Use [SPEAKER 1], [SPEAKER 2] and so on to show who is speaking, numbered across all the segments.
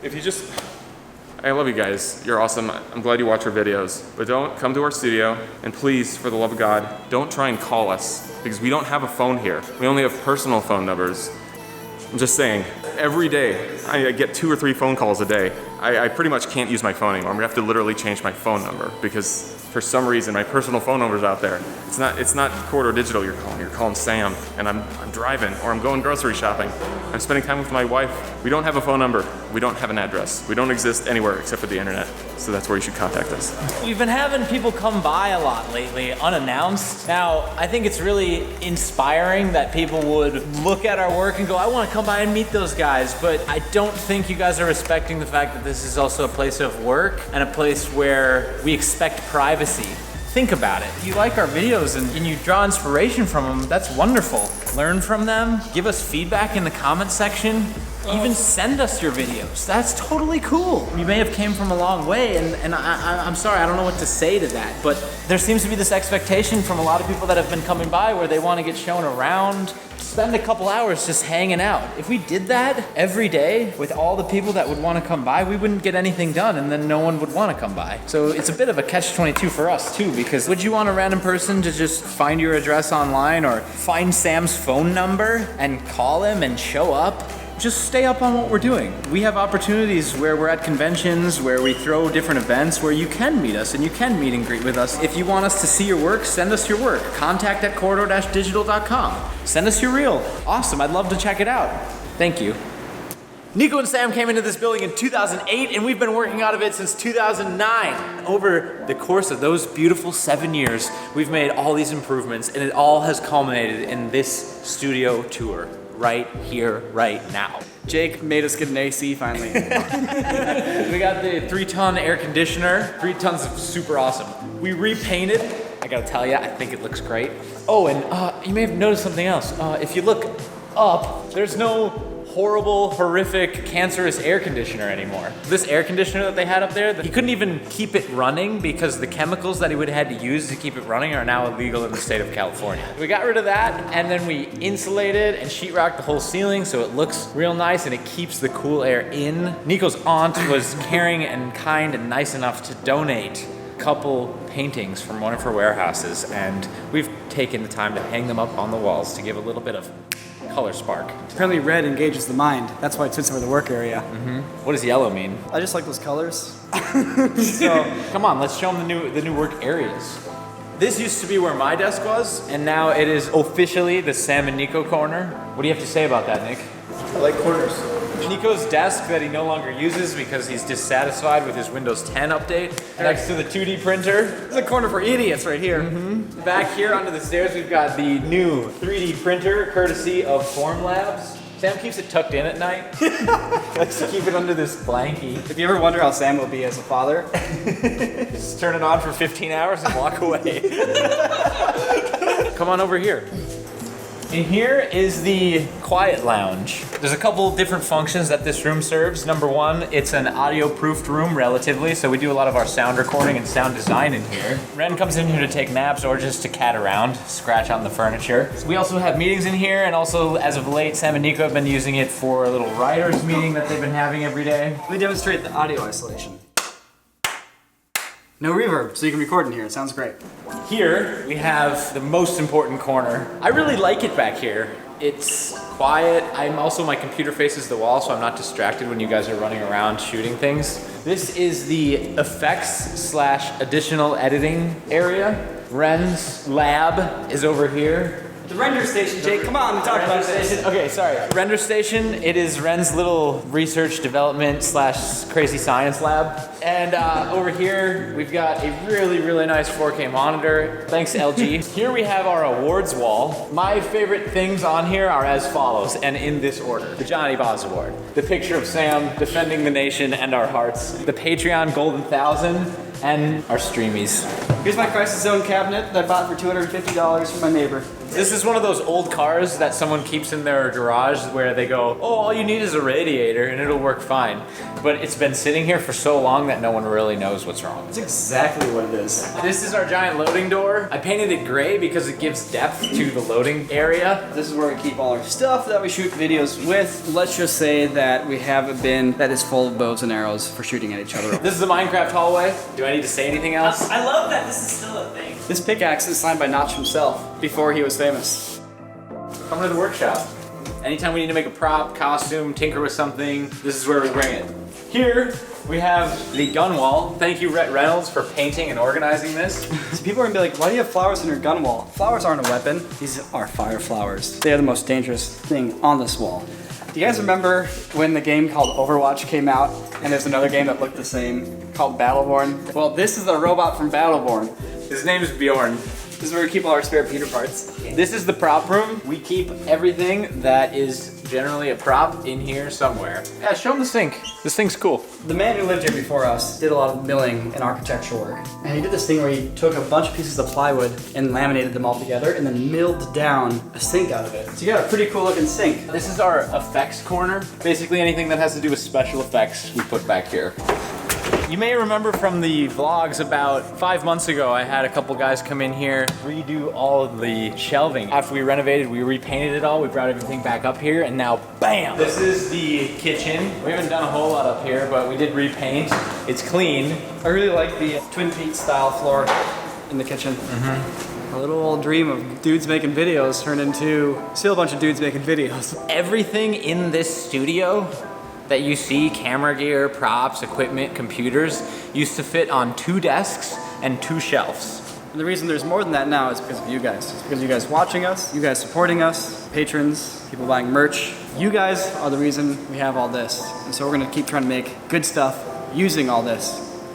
[SPEAKER 1] If you just, I love you guys. You're awesome. I'm glad you watch our videos. But don't come to our studio, and please, for the love of God, don't try and call us, because we don't have a phone here. We only have personal phone numbers. I'm just saying, every day, I get 2 or 3 phone calls a day. I pretty much can't use my phone anymore. I'm gonna have to literally change my phone number, because for some reason, my personal phone number's out there. It's not Corridor Digital you're calling Sam, and I'm driving, or I'm going grocery shopping. I'm spending time with my wife. We don't have a phone number. We don't have an address. We don't exist anywhere except for the internet. So that's where you should contact us.
[SPEAKER 2] We've been having people come by a lot lately, unannounced. Now, I think it's really inspiring that people would look at our work and go, I want to come by and meet those guys. But I don't think you guys are respecting the fact that this is also a place of work and a place where we expect privacy. Think about it. You like our videos and you draw inspiration from them, that's wonderful. Learn from them, give us feedback in the comment section, even send us your videos. That's totally cool. You may have came from a long way, and I'm sorry, I don't know what to say to that, but there seems to be this expectation from a lot of people that have been coming by where they want to get shown around, spend a couple hours just hanging out. If we did that every day with all the people that would want to come by, we wouldn't get anything done, and then no one would want to come by. So it's a bit of a catch-22 for us too, because would you want a random person to just find your address online or find Sam's phone number and call him and show up? Just stay up on what we're doing. We have opportunities where we're at conventions, where we throw different events, where you can meet us and you can meet and greet with us. If you want us to see your work, send us your work. contact@corridor-digital.com. Send us your reel. Awesome, I'd love to check it out. Thank you. Nico and Sam came into this building in 2008, and we've been working out of it since 2009. Over the course of those beautiful 7 years, we've made all these improvements, and it all has culminated in this studio tour. Right here, right now.
[SPEAKER 3] Jake made us get an AC finally.
[SPEAKER 2] We got the 3-ton air conditioner. 3 tons of super awesome. We repainted. I gotta tell you, I think it looks great. Oh, and you may have noticed something else. If you look up, there's no horrible, horrific, cancerous air conditioner anymore. This air conditioner that they had up there, he couldn't even keep it running because the chemicals that he would have had to use to keep it running are now illegal in the state of California. We got rid of that, and then we insulated and sheetrocked the whole ceiling so it looks real nice and it keeps the cool air in. Nico's aunt was caring and kind and nice enough to donate a couple paintings from one of her warehouses, and we've taken the time to hang them up on the walls to give a little bit of color spark.
[SPEAKER 3] Apparently red engages the mind. That's why it sits over the work area.
[SPEAKER 2] What does yellow mean?
[SPEAKER 3] I just like those colors.
[SPEAKER 2] So, come on, let's show them the new work areas. This used to be where my desk was, and now it is officially the Sam and Nico corner. What do you have to say about that, Nick?
[SPEAKER 3] I like corners.
[SPEAKER 2] Nico's desk that he no longer uses because he's dissatisfied with his Windows 10 update, next to the 2D printer.
[SPEAKER 3] It's a corner for idiots right here.
[SPEAKER 2] Back here under the stairs, we've got the new 3D printer, courtesy of Formlabs. Sam keeps it tucked in at night. Likes to keep it under this blankie.
[SPEAKER 3] If you ever wonder how Sam will be as a father,
[SPEAKER 2] Just turn it on for 15 hours and walk away. Come on over here. And here is the quiet lounge. There's a couple different functions that this room serves. Number one, it's an audio-proofed room relatively, so we do a lot of our sound recording and sound design in here. Ren comes in here to take naps or just to cat around, scratch on the furniture. We also have meetings in here, and also as of late, Sam and Nico have been using it for a little writers meeting that they've been having every day.
[SPEAKER 3] we demonstrate the audio isolation. No reverb, so you can record in here. It sounds great.
[SPEAKER 2] Here we have the most important corner. I really like it back here. It's quiet. My computer faces the wall, so I'm not distracted when you guys are running around shooting things. This is the effects/additional editing area. Ren's lab is over here.
[SPEAKER 3] The render station, Jake, come on, we talked about this.
[SPEAKER 2] Okay, sorry. Render station, it is Ren's little research development/crazy science lab. And over here, we've got a really, really nice 4K monitor. Thanks, LG. Here we have our awards wall. My favorite things on here are as follows, and in this order. The Johnny Boz Award, the picture of Sam defending the nation and our hearts, the Patreon Golden 1000, and our streamies.
[SPEAKER 3] Here's my Crisis Zone cabinet that I bought for $250 from my neighbor.
[SPEAKER 2] This is one of those old cars that someone keeps in their garage where they go, oh, all you need is a radiator and it'll work fine. But it's been sitting here for so long that no one really knows what's wrong.
[SPEAKER 3] That's exactly what it is.
[SPEAKER 2] This is our giant loading door. I painted it gray because it gives depth to the loading area.
[SPEAKER 3] This is where we keep all our stuff that we shoot videos with. Let's just say that we have a bin that is full of bows and arrows for shooting at each other.
[SPEAKER 2] This is the Minecraft hallway. Do I need to say anything else?
[SPEAKER 4] I love that this is still a thing.
[SPEAKER 3] This pickaxe is signed by Notch himself before he was famous.
[SPEAKER 2] Come to the workshop. Anytime we need to make a prop, costume, tinker with something, this is where we bring it. Here, we have the gun wall. Thank you, Rhett Reynolds, for painting and organizing this.
[SPEAKER 3] So people are gonna be like, why do you have flowers in your gun wall? Flowers aren't a weapon. These are fire flowers. They are the most dangerous thing on this wall. Do you guys remember when the game called Overwatch came out and there's another game that looked the same called Battleborn? Well, this is the robot from Battleborn.
[SPEAKER 2] His name is Bjorn.
[SPEAKER 3] This is where we keep all our spare Peter parts.
[SPEAKER 2] This is the prop room. We keep everything that is generally a prop in here somewhere. Yeah, show him the sink. This thing's cool.
[SPEAKER 3] The man who lived here before us did a lot of milling and architectural work. And he did this thing where he took a bunch of pieces of plywood and laminated them all together and then milled down a sink out of it. So you got a pretty cool looking sink.
[SPEAKER 2] This is our effects corner. Basically anything that has to do with special effects we put back here. You may remember from the vlogs about 5 months ago, I had a couple guys come in here, redo all of the shelving. After we renovated, we repainted it all, we brought everything back up here, and now, bam! This is the kitchen. We haven't done a whole lot up here, but we did repaint. It's clean.
[SPEAKER 3] I really like the Twin Peaks style floor in the kitchen. A little old dream of dudes making videos turned into still a bunch of dudes making videos.
[SPEAKER 2] Everything in this studio that you see, camera gear, props, equipment, computers, used to fit on 2 desks and 2 shelves.
[SPEAKER 3] And the reason there's more than that now is because of you guys. It's because of you guys watching us, you guys supporting us, patrons, people buying merch. You guys are the reason we have all this. And so we're gonna keep trying to make good stuff using all this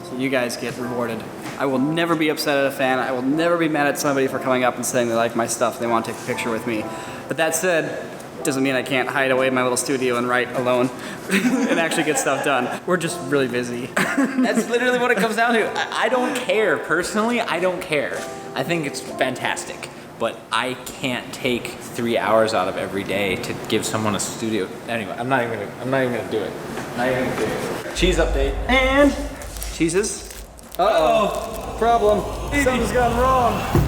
[SPEAKER 3] so you guys get rewarded. I will never be upset at a fan. I will never be mad at somebody for coming up and saying they like my stuff, they want to take a picture with me. But that said, doesn't mean I can't hide away in my little studio and write alone and actually get stuff done. We're just really busy.
[SPEAKER 2] That's literally what it comes down to. I don't care, personally, I don't care. I think it's fantastic, but I can't take 3 hours out of every day to give someone a studio. Anyway, I'm not even gonna do it. Not even gonna do it. Cheese update.
[SPEAKER 3] And cheeses. Uh-oh, problem. Something's gone wrong.